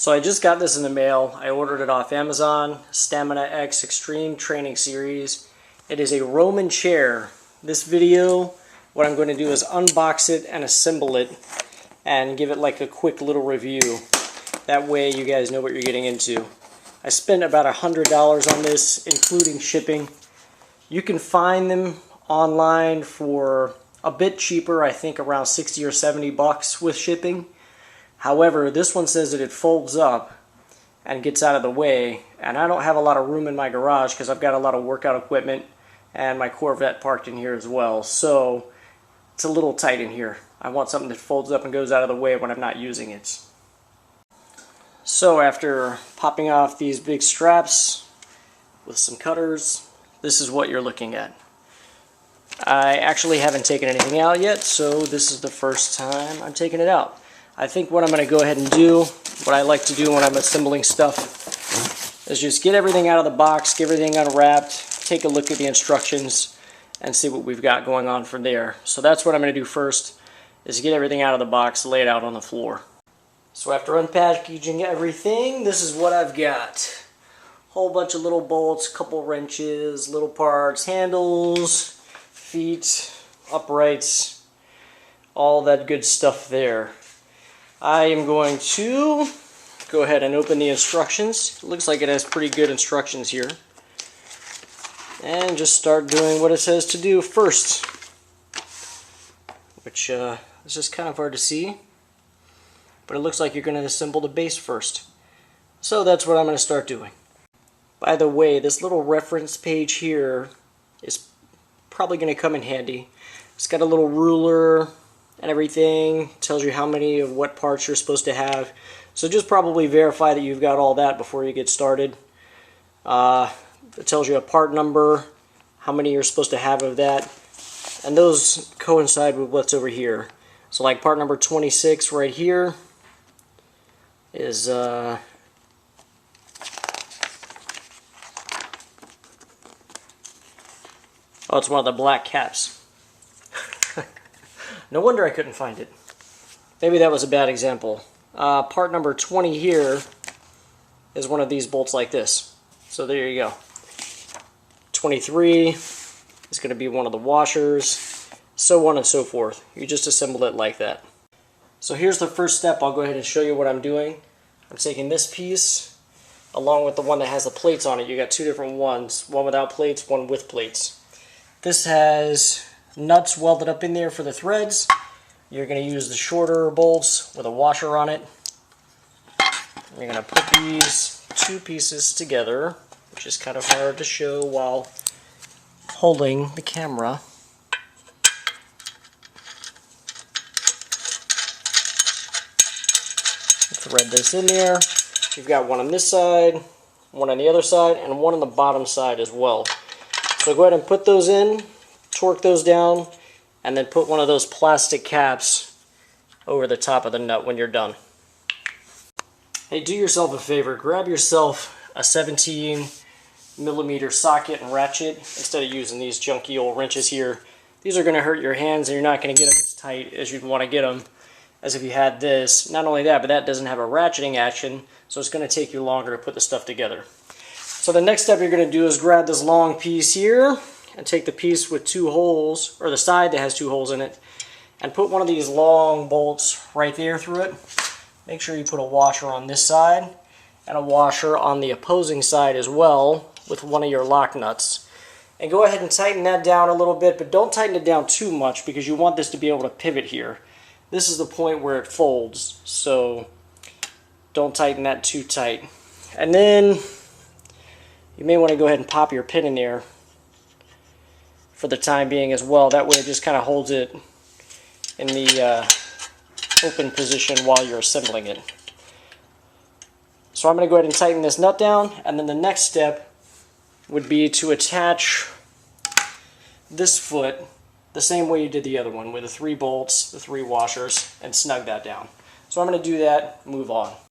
So I just got this in the mail. I ordered it off Amazon, Stamina X Extreme Training Series. It is a Roman chair. This video, what I'm going to do is unbox it and assemble it and give it like a quick little review. That way you guys know what you're getting into. I spent about $100 on this, including shipping. You can find them online for a bit cheaper, I think around 60 or 70 bucks with shipping. However, this one says that it folds up and gets out of the way, and I don't have a lot of room in my garage because I've got a lot of workout equipment and my Corvette parked in here as well, so it's a little tight in here. I want something that folds up and goes out of the way when I'm not using it. So after popping off these big straps with some cutters, this is what you're looking at. I actually haven't taken anything out yet, so this is the first time I'm taking it out. I think what I'm going to go ahead and do, what I like to do when I'm assembling stuff, is just get everything out of the box, get everything unwrapped, take a look at the instructions, and see what we've got going on from there. So that's what I'm going to do first, is get everything out of the box, lay it out on the floor. So after unpackaging everything, this is what I've got. Whole bunch of little bolts, couple wrenches, little parts, handles, feet, uprights, all that good stuff there. I am going to go ahead and open the instructions. It looks like it has pretty good instructions here. And just start doing what it says to do first, which is just kind of hard to see. But it looks like you're going to assemble the base first. So that's what I'm going to start doing. By the way, this little reference page here is probably going to come in handy. It's got a little ruler and everything. It tells you how many of what parts you're supposed to have. So just probably verify that you've got all that before you get started. It tells you a part number, how many you're supposed to have of that. And those coincide with what's over here. So like part number 26 right here is oh, it's one of the black caps. No wonder I couldn't find it. Maybe that was a bad example. Part number 20 here is one of these bolts like this. So there you go. 23 is going to be one of the washers, so on and so forth. You just assemble it like that. So here's the first step. I'll go ahead and show you what I'm doing. I'm taking this piece along with the one that has the plates on it. You got two different ones, one without plates, one with plates. This has nuts welded up in there for the threads. You're going to use the shorter bolts with a washer on it. You're going to put these two pieces together, which is kind of hard to show while holding the camera. Thread this in there. You've got one on this side, one on the other side, and one on the bottom side as well. So go ahead and put those in, torque those down, and then put one of those plastic caps over the top of the nut when you're done. Hey, do yourself a favor. Grab yourself a 17mm socket and ratchet instead of using these junky old wrenches here. These are going to hurt your hands and you're not going to get them as tight as you'd want to get them as if you had this. Not only that, but that doesn't have a ratcheting action, so it's going to take you longer to put the stuff together. So the next step you're going to do is grab this long piece here and take the piece with two holes, or the side that has two holes in it, and put one of these long bolts right there through it. Make sure you put a washer on this side and a washer on the opposing side as well with one of your lock nuts. And go ahead and tighten that down a little bit, but don't tighten it down too much because you want this to be able to pivot here. This is the point where it folds, so don't tighten that too tight. And then you may want to go ahead and pop your pin in there for the time being as well. That way it just kind of holds it in the open position while you're assembling it. So I'm going to go ahead and tighten this nut down, and then the next step would be to attach this foot the same way you did the other one, with the 3 bolts, the 3 washers, and snug that down. So I'm going to do that, move on.